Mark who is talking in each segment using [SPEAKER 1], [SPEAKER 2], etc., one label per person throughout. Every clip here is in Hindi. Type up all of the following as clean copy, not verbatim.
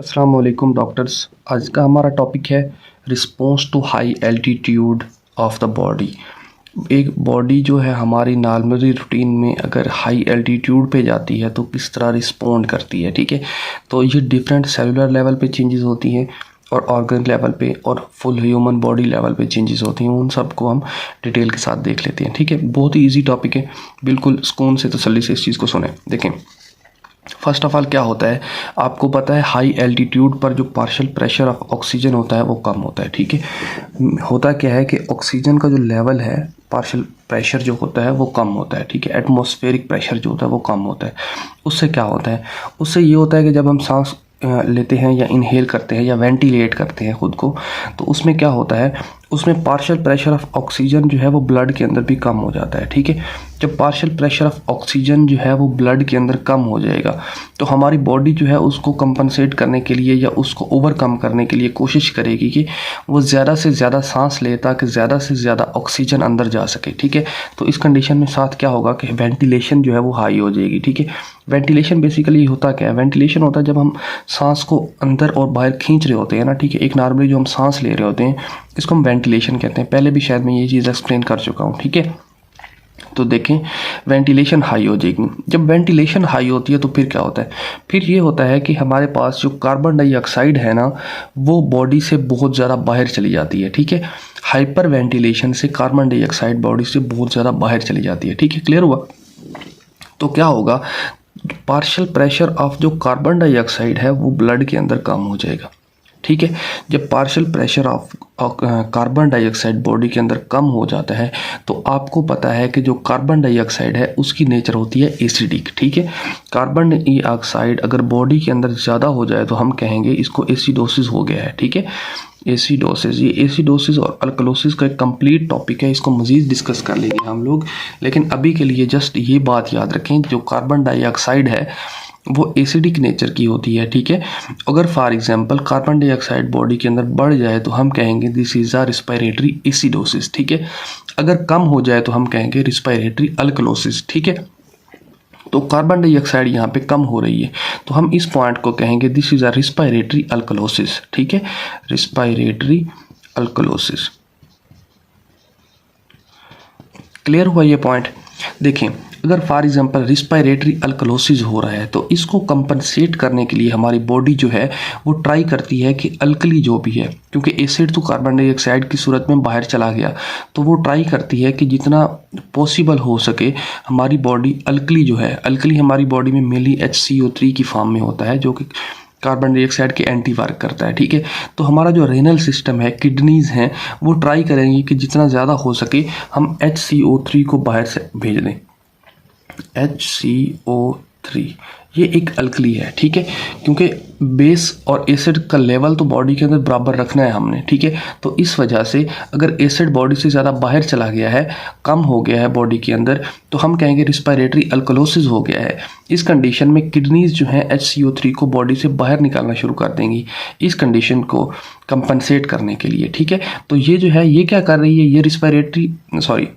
[SPEAKER 1] अस्सलाम वालेकुम डॉक्टर्स। आज का हमारा टॉपिक है response to high altitude of the body. एक बॉडी जो है हमारी नॉर्मली रूटीन में अगर हाई एल्टीट्यूड पे जाती है तो किस तरह रिस्पॉन्ड करती है, ठीक है। तो ये डिफरेंट सेलुलर लेवल पे चेंजेस होती हैं और ऑर्गन लेवल पे और फुल ह्यूमन बॉडी लेवल पे चेंजेस होती हैं। उन सब को हम डिटेल के साथ देख लेते हैं, ठीक है। बहुत ही ईजी टॉपिक है, बिल्कुल सुकून से तसल्ली से इस चीज़ को सुने। देखें, फर्स्ट ऑफ ऑल क्या होता है, आपको पता है हाई एल्टीट्यूड पर जो पार्शियल प्रेशर ऑफ ऑक्सीजन होता है वो कम होता है, ठीक है। होता क्या है कि ऑक्सीजन का जो लेवल है, पार्शियल प्रेशर जो होता है वो कम होता है, ठीक है। एटमॉस्फेरिक प्रेशर जो होता है वो कम होता है। उससे क्या होता है, उससे ये होता है कि जब हम सांस लेते हैं या इनहेल करते हैं या वेंटिलेट करते हैं खुद को, तो उसमें क्या होता है, उसमें पार्शियल प्रेशर ऑफ ऑक्सीजन जो है वो ब्लड के अंदर भी कम हो जाता है, ठीक है। जब पार्शियल प्रेशर ऑफ ऑक्सीजन जो है वो ब्लड के अंदर कम हो जाएगा तो हमारी बॉडी जो है उसको कंपनसेट करने के लिए या उसको ओवरकम करने के लिए कोशिश करेगी कि वो ज़्यादा से ज़्यादा सांस ले ताकि ज़्यादा से ज़्यादा ऑक्सीजन अंदर जा सके, ठीक है। तो इस कंडीशन में साथ क्या होगा कि वेंटिलेशन जो है वो हाई हो जाएगी, ठीक है। वेंटिलेशन बेसिकली होता क्या है, वेंटिलेशन होता है जब हम सांस को अंदर और बाहर खींच रहे होते हैं ना, ठीक है। एक नॉर्मली जो हम सांस ले रहे होते हैं इसको हम वेंटिलेशन कहते हैं। पहले भी शायद मैं ये चीज़ एक्सप्लेन कर चुका हूँ, ठीक है। तो देखें, वेंटिलेशन हाई हो जाएगी। जब वेंटिलेशन हाई होती है तो फिर क्या होता है, फिर ये होता है कि हमारे पास जो कार्बन डाइऑक्साइड है ना वो बॉडी से बहुत ज़्यादा बाहर चली जाती है, ठीक है। हाइपर वेंटिलेशन से कार्बन डाइऑक्साइड बॉडी से बहुत ज़्यादा बाहर चली जाती है, ठीक है। क्लियर हुआ। तो क्या होगा, पार्शियल प्रेशर ऑफ जो कार्बन डाइऑक्साइड है वो ब्लड के अंदर कम हो जाएगा, ठीक है। जब partial pressure of carbon dioxide body के अंदर कम हो जाता है तो आपको पता है कि जो कार्बन डाइऑक्साइड है उसकी नेचर होती है एसिडिक, ठीक है। कार्बन डाइऑक्साइड अगर बॉडी के अंदर ज़्यादा हो जाए तो हम कहेंगे इसको एसिडोसिस हो गया है, ठीक है। एसिडोसिस, ये एसिडोसिस और अल्कलोसिस का एक कंप्लीट टॉपिक है, इसको मज़ीद डिस्कस कर लेंगे हम लोग। लेकिन अभी के लिए जस्ट ये बात याद रखें, जो कार्बन डाइऑक्साइड है वो एसिडिक नेचर की होती है, ठीक है। अगर for example carbon dioxide body के अंदर बढ़ जाए तो हम कहेंगे this is a respiratory acidosis, ठीक है। अगर कम हो जाए तो हम कहेंगे रिस्पायरेटरी अल्कलोसिस, ठीक है। तो कार्बन डाइऑक्साइड यहाँ पे कम हो रही है तो हम इस पॉइंट को कहेंगे this is a respiratory alkalosis, ठीक है। Respiratory alkalosis. क्लियर हुआ ये पॉइंट। देखें, अगर फॉर एग्जांपल रिस्पायरेटरी अल्कलोसिस हो रहा है तो इसको कंपनसेट करने के लिए हमारी बॉडी जो है वो ट्राई करती है कि अल्कली जो भी है, क्योंकि एसिड तो कार्बन डाइऑक्साइड की सूरत में बाहर चला गया, तो वो ट्राई करती है कि जितना पॉसिबल हो सके हमारी बॉडी अल्कली जो है, अल्कली हमारी बॉडी में मेनली HCO3 की फॉर्म में होता है जो कि कार्बन डाइऑक्साइड के एंटी वर्क करता है, ठीक है। तो हमारा जो रेनल सिस्टम है, किडनीज़ हैं, वो ट्राई करेंगी कि जितना ज़्यादा हो सके हम HCO3 को बाहर से भेज दें। HCO3 ये एक अल्कली है, ठीक है, क्योंकि बेस और एसिड का लेवल तो बॉडी के अंदर बराबर रखना है हमने, ठीक है। तो इस वजह से अगर एसिड बॉडी से ज़्यादा बाहर चला गया है, कम हो गया है बॉडी के अंदर, तो हम कहेंगे रिस्पायरेटरी अल्कलोसिस हो गया है। इस कंडीशन में किडनीज जो हैं HCO3 को बॉडी से बाहर निकालना शुरू कर देंगी इस कंडीशन को कंपनसेट करने के लिए, ठीक है। तो ये जो है ये क्या कर रही है,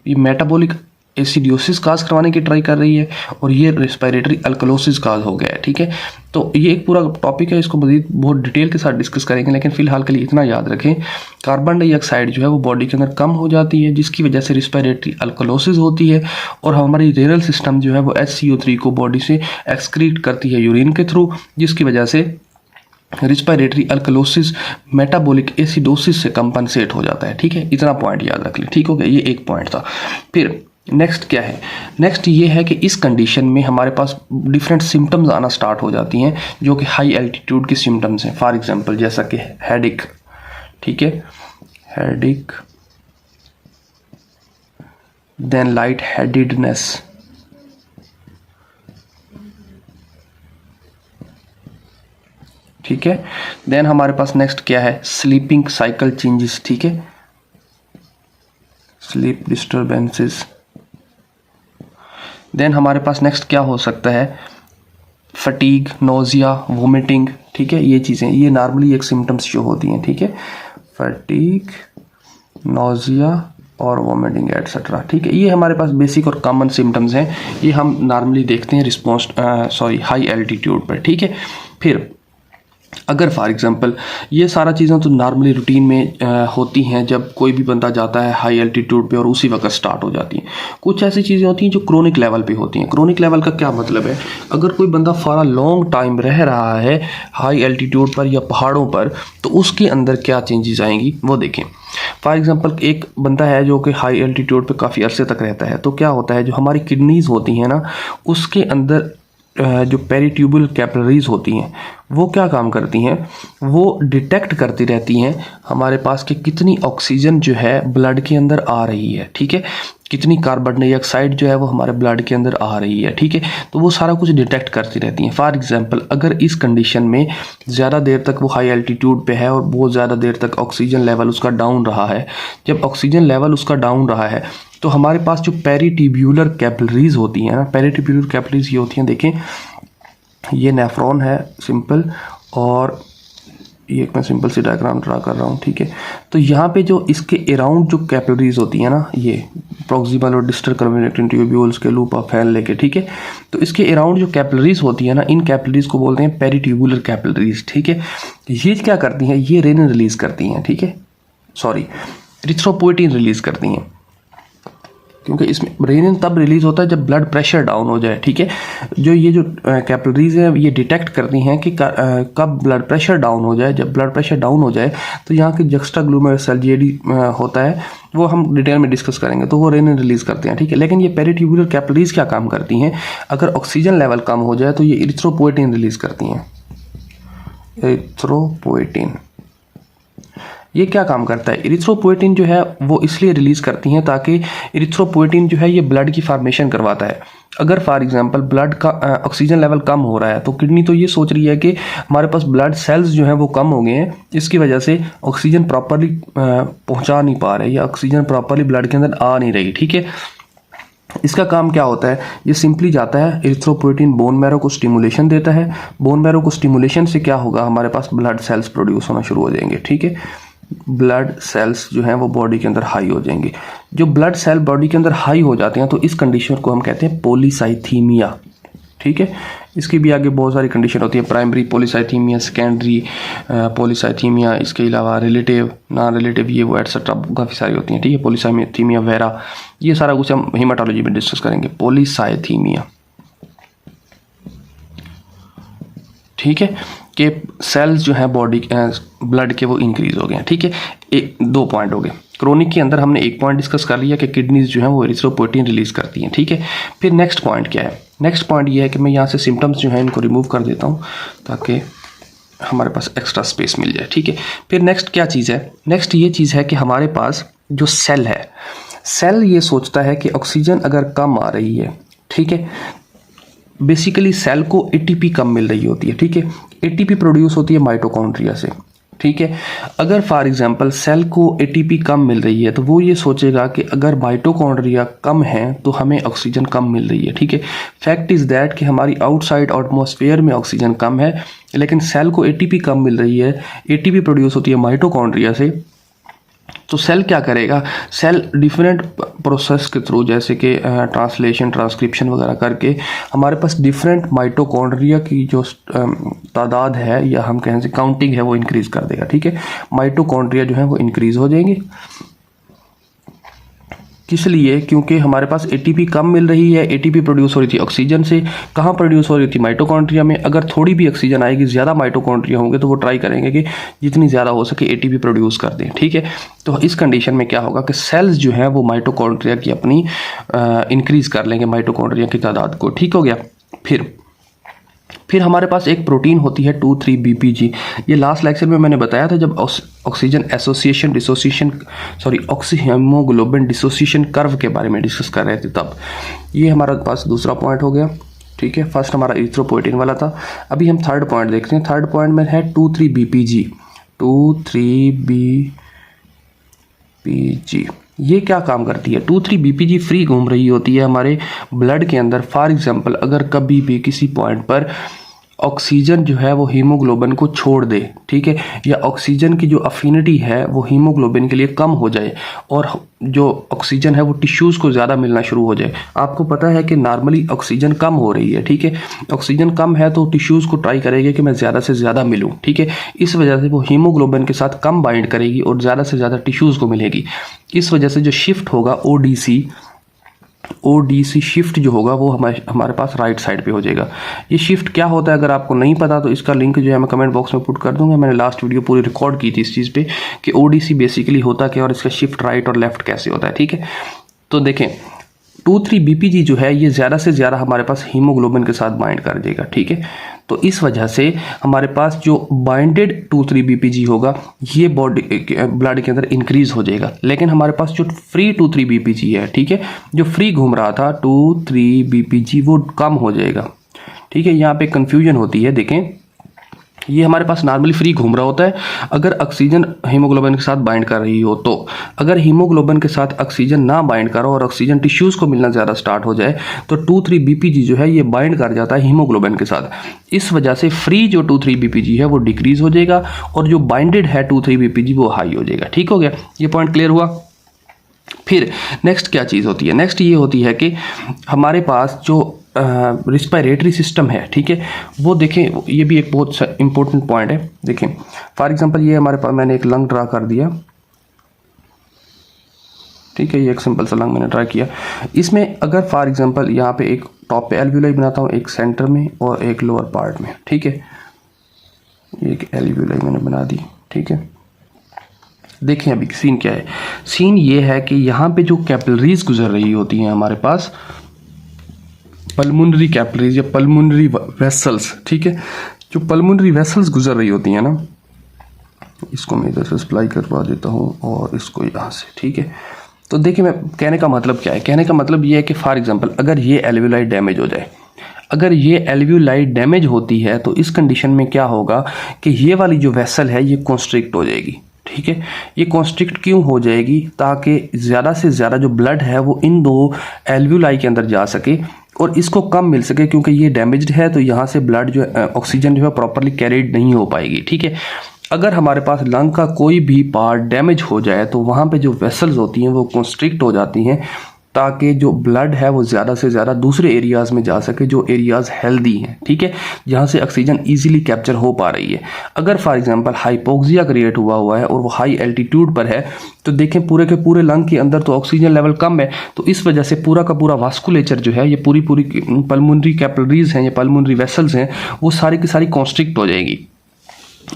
[SPEAKER 1] ये मेटाबॉलिक एसिडोसिस काज करवाने की ट्राई कर रही है और ये रिस्पायरेटरी अल्कलोसिस काज हो गया है, ठीक है। तो ये एक पूरा टॉपिक है, इसको मज़ीद बहुत डिटेल के साथ डिस्कस करेंगे, लेकिन फिलहाल के लिए इतना याद रखें, कार्बन डाइऑक्साइड जो है वो बॉडी के अंदर कम हो जाती है जिसकी वजह से रिस्पायरेटरी अल्कलोसिस होती है और हमारी रेनल सिस्टम जो है वो HCO3 को बॉडी से एक्सक्रीट करती है यूरिन के थ्रू, जिसकी वजह से रिस्पायरेटरी अल्कलोसिस मेटाबॉलिक एसिडोसिस से कंपनसेट हो जाता है, ठीक है। इतना पॉइंट याद रख लें, ठीक हो गया। ये एक पॉइंट था। फिर नेक्स्ट क्या है, नेक्स्ट ये है कि इस कंडीशन में हमारे पास डिफरेंट सिम्टम्स आना स्टार्ट हो जाती हैं जो कि हाई एल्टीट्यूड की सिम्टम्स हैं। फॉर एग्जांपल जैसा कि हेडेक, ठीक है, हेडेक, देन लाइट हेडेडनेस, ठीक है। देन हमारे पास नेक्स्ट क्या है, स्लीपिंग साइकिल चेंजेस, ठीक है, स्लीप डिस्टर्बेंसेस। देन हमारे पास नेक्स्ट क्या हो सकता है, फटीग, नोजिया, वोमिटिंग, ठीक है। ये चीज़ें, ये नॉर्मली एक सिम्टम्स जो होती हैं, ठीक है, फटीग, नोजिया और वोमिटिंग एटसेट्रा, ठीक है। ये हमारे पास बेसिक और कॉमन सिम्टम्स हैं, ये हम नॉर्मली देखते हैं हाई एल्टीट्यूड पर, ठीक है। फिर अगर फॉर एग्जांपल ये सारा चीज़ें तो नॉर्मली रूटीन में होती हैं जब कोई भी बंदा जाता है हाई एल्टीट्यूड पे और उसी वक्त स्टार्ट हो जाती हैं। कुछ ऐसी चीज़ें होती हैं जो क्रोनिक लेवल पे होती हैं। क्रोनिक लेवल का क्या मतलब है, अगर कोई बंदा फॉर अ लॉन्ग टाइम रह रहा है हाई एल्टीट्यूड पर या पहाड़ों पर तो उसके अंदर क्या चेंजेस आएंगी वो देखें। फॉर एग्जांपल एक बंदा है जो कि हाई एल्टीट्यूड पे काफ़ी अरसे तक रहता है, तो क्या होता है जो हमारी किडनीज़ होती हैं ना उसके अंदर जो पेरिट्यूबुल कैपिलरीज होती हैं वो क्या काम करती हैं, वो डिटेक्ट करती रहती हैं हमारे पास कि कितनी ऑक्सीजन जो है ब्लड के अंदर आ रही है, ठीक है, कितनी कार्बन डाइऑक्साइड जो है वो हमारे ब्लड के अंदर आ रही है, ठीक है। तो वो सारा कुछ डिटेक्ट करती रहती हैं। फॉर एग्जांपल अगर इस कंडीशन में ज़्यादा देर तक वो हाई एल्टीट्यूड पे है और बहुत ज़्यादा देर तक ऑक्सीजन लेवल उसका डाउन रहा है, जब ऑक्सीजन लेवल उसका डाउन रहा है तो हमारे पास जो पेरिट्यूबुलर कैपिलरीज होती हैं ना, पेरिट्यूबुलर कैपिलरीज ये होती हैं, देखें ये नेफ्रॉन है सिंपल, और ये मैं सिंपल सी डायग्राम ड्रा कर रहा हूँ, ठीक है। तो यहाँ पे जो इसके अराउंड जो कैपिलरीज होती हैं ना, ये प्रॉक्सिमल और डिस्टल कन्वर्जेंट ट्यूब्यूल्स के लूप ऑफ फैन लेके, ठीक है, तो इसके अराउंड जो कैपिलरीज होती है ना, इन कैपिलरीज को बोलते हैं पेरिट्यूबुलर कैपिलरीज, ठीक है। ये क्या करती हैं, ये रेनिन रिलीज करती हैं, ठीक है, सॉरी इरिथ्रोपोइटिन रिलीज करती हैं, क्योंकि इसमें रेनिन तब रिलीज होता है जब ब्लड प्रेशर डाउन हो जाए, ठीक है। जो ये जो कैपिलरीज है ये डिटेक्ट करती हैं कि कब ब्लड प्रेशर डाउन हो जाए। जब ब्लड प्रेशर डाउन हो जाए तो यहाँ के जक्स्टाग्लूमेरुलर सेल जीएडी होता है, वो हम डिटेल में डिस्कस करेंगे, तो वो रेनिन रिलीज करते हैं, ठीक है। लेकिन ये पेरिट्यूबुलर कैपिलरीज क्या काम करती हैं, अगर ऑक्सीजन लेवल कम हो जाए तो ये इरिथ्रोपोइटिन रिलीज करती हैं। इरिथ्रोपोइटिन ये क्या काम करता है, इरिथ्रोपोइटिन जो है वो इसलिए रिलीज करती हैं ताकि इरिथ्रोपोइटिन जो है ये ब्लड की फॉर्मेशन करवाता है। अगर फॉर एग्जांपल ब्लड का ऑक्सीजन लेवल कम हो रहा है तो किडनी तो ये सोच रही है कि हमारे पास ब्लड सेल्स जो हैं वो कम हो गए हैं, इसकी वजह से ऑक्सीजन प्रॉपरली पहुंचा नहीं पा रहे या ऑक्सीजन प्रॉपरली ब्लड के अंदर आ नहीं रही, ठीक है। इसका काम क्या होता है, ये सिंपली जाता है इरिथ्रोपोइटिन बोन मैरो को स्टिमुलेशन देता है। बोन मैरो को स्टिमुलेशन से क्या होगा, हमारे पास ब्लड सेल्स प्रोड्यूस होना शुरू हो जाएंगे, ठीक है। ब्लड सेल्स जो हैं वो बॉडी के अंदर हाई हो जाएंगे। जो ब्लड सेल बॉडी के अंदर हाई हो जाते हैं तो इस कंडीशन को हम कहते हैं पॉलीसाइथीमिया, ठीक है। इसकी भी आगे बहुत सारी कंडीशन होती है, प्राइमरी पॉलीसाइथीमिया, सेकेंडरी पॉलीसाइथीमिया, इसके अलावा रिलेटिव, नॉन रिलेटिव, ये वो एटसेट्रा काफ़ी सारी होती हैं, ठीक है। पॉलीसाइथीमिया वेरा, ये सारा कुछ हम हेमाटोलॉजी में डिस्कस करेंगे। पॉलीसाइथीमिया, ठीक है, कि सेल्स जो है बॉडी ब्लड के वो इंक्रीज हो गए हैं, ठीक है। एक दो पॉइंट हो गए। क्रोनिक के अंदर हमने एक पॉइंट डिस्कस कर लिया कि किडनीज जो है वो इरिथ्रोपोइटिन रिलीज करती हैं, ठीक है। फिर नेक्स्ट पॉइंट क्या है, नेक्स्ट पॉइंट ये है कि मैं यहाँ से सिम्टम्स जो है इनको रिमूव कर देता हूँ ताकि हमारे पास एक्स्ट्रा स्पेस मिल जाए, ठीक है। फिर नेक्स्ट क्या चीज़ है, नेक्स्ट ये चीज़ है कि हमारे पास जो सेल है, सेल ये सोचता है कि ऑक्सीजन अगर कम आ रही है, ठीक है, बेसिकली सेल को एटीपी कम मिल रही होती है, ठीक है। एटीपी प्रोड्यूस होती है माइटोकॉन्ड्रिया से, ठीक है। अगर फॉर एग्जांपल सेल को एटीपी कम मिल रही है तो वो ये सोचेगा कि अगर माइटोकॉन्ड्रिया कम है तो हमें ऑक्सीजन कम मिल रही है, ठीक है। फैक्ट इज़ दैट कि हमारी आउटसाइड एटमॉस्फेयर में ऑक्सीजन कम है लेकिन सेल को एटीपी कम मिल रही है। एटीपी प्रोड्यूस होती है माइटोकॉन्ड्रिया से, तो सेल क्या करेगा, सेल डिफरेंट प्रोसेस के थ्रू जैसे कि ट्रांसलेशन, ट्रांसक्रिप्शन वगैरह करके हमारे पास डिफरेंट माइटोकॉन्ड्रिया की जो तादाद है या हम कहें से काउंटिंग है वो इंक्रीज कर देगा, ठीक है। माइटोकॉन्ड्रिया जो है वो इंक्रीज हो जाएंगे, किस लिए, क्योंकि हमारे पास एटीपी कम मिल रही है। एटीपी प्रोड्यूस हो रही थी ऑक्सीजन से, कहाँ प्रोड्यूस हो रही थी, माइटोकॉन्ड्रिया में। अगर थोड़ी भी ऑक्सीजन आएगी, ज़्यादा माइटोकॉन्ड्रिया होंगे तो वो ट्राई करेंगे कि जितनी ज़्यादा हो सके एटीपी प्रोड्यूस कर दें, ठीक है। तो इस कंडीशन में क्या होगा कि सेल्स जो है वो माइटोकॉन्ड्रिया की अपनी इंक्रीज कर लेंगे, माइटोकॉन्ड्रिया की तादाद को, ठीक हो गया। फिर हमारे पास एक प्रोटीन होती है 2,3-BPG। ये लास्ट लेक्चर में मैंने बताया था जब oxygen association dissociation oxyhaemoglobin dissociation curve के बारे में डिस्कस कर रहे थे तब। ये हमारे पास दूसरा पॉइंट हो गया, ठीक है। फर्स्ट हमारा इरिथ्रोपोइटिन वाला था। अभी हम थर्ड पॉइंट देखते हैं। थर्ड पॉइंट में है 2,3-BPG। 2,3-BPG ये क्या काम करती है, 2,3-BPG फ्री घूम रही होती है हमारे ब्लड के अंदर। फॉर एग्जांपल अगर कभी भी किसी पॉइंट पर ऑक्सीजन जो है वो हीमोग्लोबिन को छोड़ दे, ठीक है, या ऑक्सीजन की जो अफिनिटी है वो हीमोग्लोबिन के लिए कम हो जाए और जो ऑक्सीजन है वो टिश्यूज़ को ज़्यादा मिलना शुरू हो जाए। आपको पता है कि नॉर्मली ऑक्सीजन कम हो रही है, ठीक है, ऑक्सीजन कम है तो टिश्यूज़ को ट्राई करेगी कि मैं ज़्यादा से ज़्यादा मिलूँ, ठीक है, इस वजह से वो हीमोग्लोबिन के साथ कम बाइंड करेगी और ज़्यादा से ज़्यादा टिश्यूज़ को मिलेगी। इस वजह से जो शिफ्ट होगा ओडीसी शिफ्ट जो होगा वो हमारे पास राइट साइड पे हो जाएगा। ये शिफ्ट क्या होता है अगर आपको नहीं पता तो इसका लिंक जो है मैं कमेंट बॉक्स में पुट कर दूंगा। मैंने लास्ट वीडियो पूरी रिकॉर्ड की थी इस चीज़ पे कि ओडीसी बेसिकली होता क्या और इसका शिफ्ट राइट और लेफ्ट कैसे होता है, ठीक है। तो देखें 2,3-BPG जो है ये ज़्यादा से ज़्यादा हमारे पास हीमोग्लोबिन के साथ बाइंड कर देगा, ठीक है। तो इस वजह से हमारे पास जो बाइंडेड 2,3-BPG होगा ये बॉडी ब्लड के अंदर इंक्रीज हो जाएगा। लेकिन हमारे पास जो फ्री 2,3-BPG है, ठीक है, जो फ्री घूम रहा था 2,3-BPG वो कम हो जाएगा, ठीक है। यहाँ पे कंफ्यूजन होती है, देखें ये हमारे पास नॉर्मली फ्री घूम रहा होता है अगर ऑक्सीजन हीमोग्लोबिन के साथ बाइंड कर रही हो। तो अगर हीमोग्लोबिन के साथ ऑक्सीजन ना बाइंड करो और ऑक्सीजन टिश्यूज़ को मिलना ज़्यादा स्टार्ट हो जाए तो 2,3-BPG जो है ये बाइंड कर जाता है हीमोग्लोबिन के साथ। इस वजह से फ्री जो 2,3-BPG है वो डिक्रीज हो जाएगा और जो बाइंडेड है 2,3-BPG वो हाई हो जाएगा, ठीक हो गया, ये पॉइंट क्लियर हुआ। फिर नेक्स्ट क्या चीज़ होती है, नेक्स्ट ये होती है कि हमारे पास जो रिस्पायरेटरी सिस्टम है, ठीक है, वो देखें ये भी एक बहुत इंपॉर्टेंट पॉइंट है। देखें फॉर एग्जांपल ये हमारे पास मैंने एक लंग ड्रा कर दिया, ठीक है, ये एक सिंपल सा लंग मैंने ड्रा किया। इसमें अगर फॉर एग्जांपल यहाँ पे एक टॉप पे एल्वियोलाई बनाता हूँ, एक सेंटर में और एक लोअर पार्ट में, ठीक है, एक एल्वियोलाई मैंने बना दी, ठीक है। देखें अभी सीन क्या है, सीन ये है कि यहाँ पे जो कैपिलरीज गुजर रही होती हैं हमारे पास पल्मोनरी कैपिलरीज या पल्मोनरी वेसल्स, ठीक है, जो पल्मोनरी वेसल्स गुजर रही होती हैं ना, इसको मैं इधर से सप्लाई करवा देता हूँ और इसको यहाँ से, ठीक है। तो देखिए मैं कहने का मतलब क्या है, कहने का मतलब ये है कि फॉर एग्जांपल अगर ये एल्वियोलाई डैमेज हो जाए, अगर ये एल्वियोलाई डैमेज होती है तो इस कंडीशन में क्या होगा कि ये वाली जो वेसल है ये कॉन्स्ट्रिक्ट हो जाएगी, ठीक है। ये कॉन्स्ट्रिक्ट क्यों हो जाएगी, ताकि ज़्यादा से ज़्यादा जो ब्लड है वो इन दो एल्वियोलाई के अंदर जा सके और इसको कम मिल सके, क्योंकि ये डैमेज्ड है तो यहाँ से ब्लड जो ऑक्सीजन जो है प्रॉपरली कैरीड नहीं हो पाएगी, ठीक है। अगर हमारे पास लंग का कोई भी पार्ट डैमेज हो जाए तो वहाँ पे जो वेसल्स होती हैं वो कॉन्स्ट्रिक्ट हो जाती हैं ताकि जो ब्लड है वो ज़्यादा से ज़्यादा दूसरे एरियाज़ में जा सके जो एरियाज़ हेल्दी हैं, ठीक है, जहाँ से ऑक्सीजन इजीली कैप्चर हो पा रही है। अगर फॉर एग्जांपल हाइपोक्सिया क्रिएट हुआ है और वो हाई एल्टीट्यूड पर है तो देखें पूरे के पूरे लंग के अंदर तो ऑक्सीजन लेवल कम है, तो इस वजह से पूरा का पूरा वास्कुलेचर जो है ये पूरी पल्मोनरी कैपिलरीज हैं, ये पल्मोनरी वेसल्स हैं, वो सारी की सारी कॉन्स्ट्रिक्ट हो जाएगी।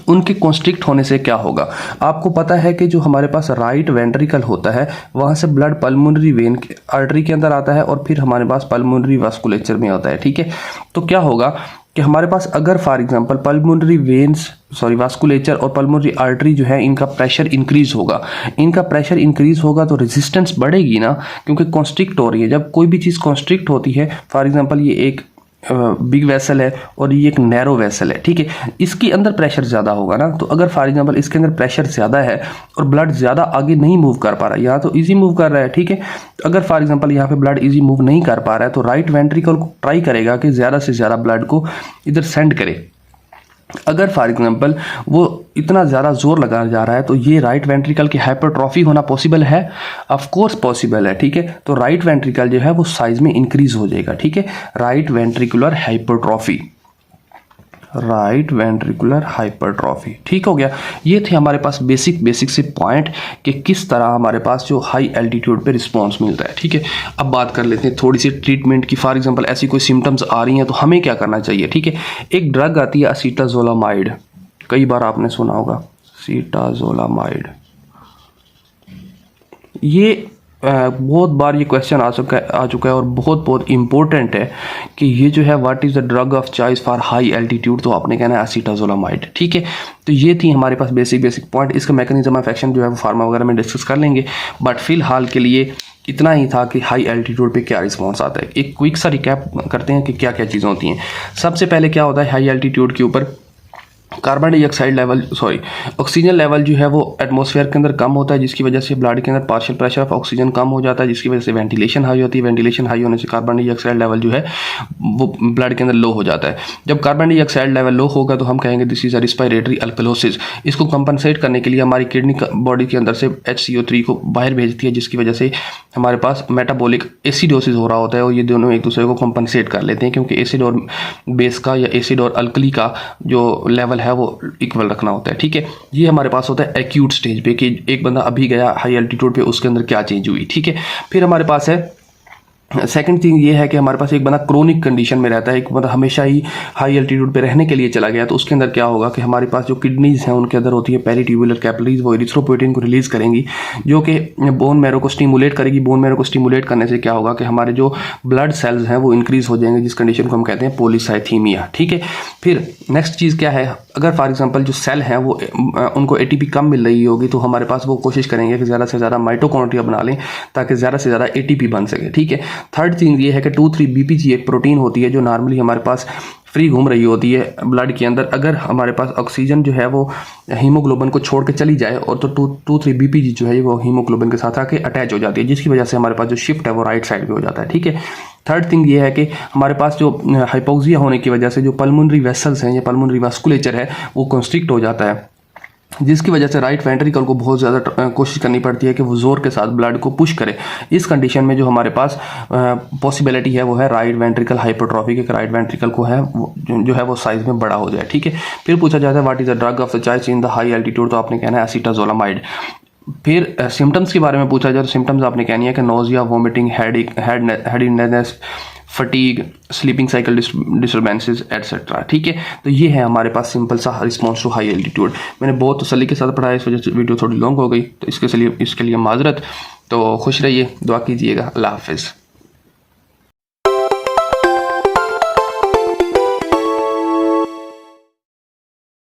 [SPEAKER 1] उनके कॉन्स्ट्रिक्ट होने से क्या होगा, आपको पता है कि जो हमारे पास राइट वेंट्रिकल होता है वहाँ से ब्लड पल्मोनरी वेन आर्टरी के अंदर आता है और फिर हमारे पास पल्मोनरी वास्कुलेचर में आता है, ठीक है। तो क्या होगा कि हमारे पास अगर for example pulmonary veins vasculature और पल्मोनरी आर्टरी जो है इनका प्रेशर इंक्रीज होगा, इनका प्रेशर इंक्रीज होगा तो रेजिस्टेंस बढ़ेगी ना, क्योंकि कॉन्स्ट्रिक्ट हो रही है। जब कोई भी चीज़ कॉन्स्ट्रिक्ट होती है, फॉर एग्जांपल ये एक बिग वेसल है और ये एक नैरो वेसल है, ठीक है, इसके अंदर प्रेशर ज़्यादा होगा ना। तो अगर फॉर एग्जांपल इसके अंदर प्रेशर ज़्यादा है और ब्लड ज़्यादा आगे नहीं मूव कर पा रहा है, यहाँ तो इजी मूव कर रहा है, ठीक है, अगर फॉर एग्जांपल यहाँ पे ब्लड इजी मूव नहीं कर पा रहा है तो राइट वेंट्रिकल को ट्राई करेगा कि ज़्यादा से ज़्यादा ब्लड को इधर सेंड करे। अगर फॉर एग्जांपल वो इतना ज़्यादा जोर लगा जा रहा है तो ये राइट वेंट्रिकल की हाइपरट्रॉफी होना पॉसिबल है, ऑफ कोर्स पॉसिबल है, ठीक है। तो राइट वेंट्रिकल जो है वो साइज में इंक्रीज हो जाएगा, ठीक है, right ventricular hypertrophy, right ventricular hypertrophy, ठीक हो गया। ये थे हमारे पास बेसिक से पॉइंट कि किस तरह हमारे पास जो हाई एल्टीट्यूड पे रिस्पांस मिलता है, ठीक है। अब बात कर लेते हैं थोड़ी सी ट्रीटमेंट की। फॉर एग्जांपल ऐसी कोई सिम्टम्स आ रही हैं तो हमें क्या करना चाहिए, ठीक है। एक ड्रग आती है असीटाजोलामाइड, कई बार आपने सुना होगा असीटाजोलामाइड, ये बहुत बार ये क्वेश्चन आ चुका है और बहुत इंपॉर्टेंट है कि ये जो है what is the drug of choice for high altitude, तो आपने कहना है असीटाजोलामाइड, ठीक है। तो ये थी हमारे पास बेसिक पॉइंट। इसका मैकेनिज्म ऑफ एक्शन जो है वो फार्मा वगैरह में डिस्कस कर लेंगे, बट फिलहाल के लिए इतना ही था कि हाई एल्टीट्यूड पे क्या रिस्पॉन्स आता है। एक क्विक सा रिकैप करते हैं कि क्या क्या चीज़ें होती हैं। सबसे पहले क्या होता है हाई एल्टीट्यूड के ऊपर, carbon dioxide level oxygen level जो है वो एटमॉस्फेयर के अंदर कम होता है, जिसकी वजह से ब्लड के अंदर पार्शियल प्रेशर ऑफ ऑक्सीजन कम हो जाता है, जिसकी वजह से वेंटिलेशन हाई होती है। वेंटिलेशन हाई होने से कार्बन डाइऑक्साइड लेवल जो है वो ब्लड के अंदर लो हो जाता है। जब कार्बन डाइऑक्साइड लेवल लो होगा तो हम कहेंगे this is a respiratory alkalosis. इसको कंपनसेट करने के लिए हमारी किडनी बॉडी के अंदर से HCO3 को बाहर भेजती है, जिसकी वजह से हमारे पास मेटाबॉलिक एसिडोसिस हो रहा होता है और ये दोनों एक दूसरे को कंपनसेट कर लेते हैं, क्योंकि एसिड और बेस का या एसिड और अल्कली का जो लेवल है वो इक्वल रखना होता है। ठीक है, ये हमारे पास होता है एक्यूट स्टेज पे कि एक बंदा अभी गया हाई एल्टीट्यूड पे, उसके अंदर क्या चेंज हुई। ठीक है, फिर हमारे पास है सेकंड थिंग ये है कि हमारे पास एक बंदा क्रोनिक कंडीशन में रहता है, एक बंदा हमेशा ही हाई एल्टीट्यूड पे रहने के लिए चला गया, तो उसके अंदर क्या होगा कि हमारे पास जो किडनीज हैं उनके अंदर होती है पेरिट्यूबुलर कैपिलरीज, वो एरिथ्रोपोइटिन को रिलीज करेंगी जो कि बोन मैरो को स्टिमुलेट करेगी। बोन मैरो को स्टिमुलेट करने से क्या होगा कि हमारे जो ब्लड सेल्स हैं वो इंक्रीज हो जाएंगे, जिस कंडीशन को हम कहते हैं पॉलीसाइथीमिया। ठीक है, फिर नेक्स्ट चीज़ क्या है, अगर फॉर एग्जांपल जो सेल हैं वो उनको ATP कम मिल रही होगी, तो हमारे पास वो कोशिश करेंगे कि ज़्यादा से ज़्यादा माइटोकॉन्ड्रिया बना लें ताकि ज़्यादा से ज़्यादा ATP बन सके। ठीक है, थर्ड थिंग ये है कि 2,3-BPG एक प्रोटीन होती है जो नॉर्मली हमारे पास फ्री घूम रही होती है ब्लड के अंदर। अगर हमारे पास ऑक्सीजन जो है वो हीमोग्लोबिन को छोड़ के चली जाए और तो 2,3-BPG जो है वो हीमोग्लोबिन के साथ आके अटैच हो जाती है, जिसकी वजह से हमारे पास जो शिफ्ट है वो राइट साइड पे हो जाता है। ठीक है, थर्ड थिंग ये है कि हमारे पास जो हाइपोक्सिया होने की वजह से जो पल्मोनरी वेसल्स हैं या पल्मोनरी वास्कुलेचर है वो कंस्ट्रिक्ट हो जाता है, जिसकी वजह से राइट वेंट्रिकल को बहुत ज़्यादा कोशिश करनी पड़ती है कि वो जोर के साथ ब्लड को पुश करे। इस कंडीशन में जो हमारे पास पॉसिबिलिटी है वो है राइट वेंट्रिकल हाइपरट्रॉफी के, राइट वेंट्रिकल को है जो है वो साइज में बड़ा हो जाए। ठीक है, फिर पूछा जाता है what is the drug of the choice in the high altitude, तो आपने कहना है एसीटाजोलामाइड। फिर सिम्टम्स के बारे में पूछा जाए तो सिम्टम्स आपने कहनी है कि nausea, vomiting, headaches, fatigue, sleeping cycle disturbances etcetera. ठीक है, तो ये है हमारे पास सिंपल सा रिस्पॉन्स टू हाई एल्टीट्यूड। मैंने बहुत तसल्ली के साथ पढ़ाया, इस वजह से वीडियो थोड़ी लॉन्ग हो गई, तो इसके लिए माजरत। तो खुश रहिए, दुआ कीजिएगा। अल्लाह हाफिज़।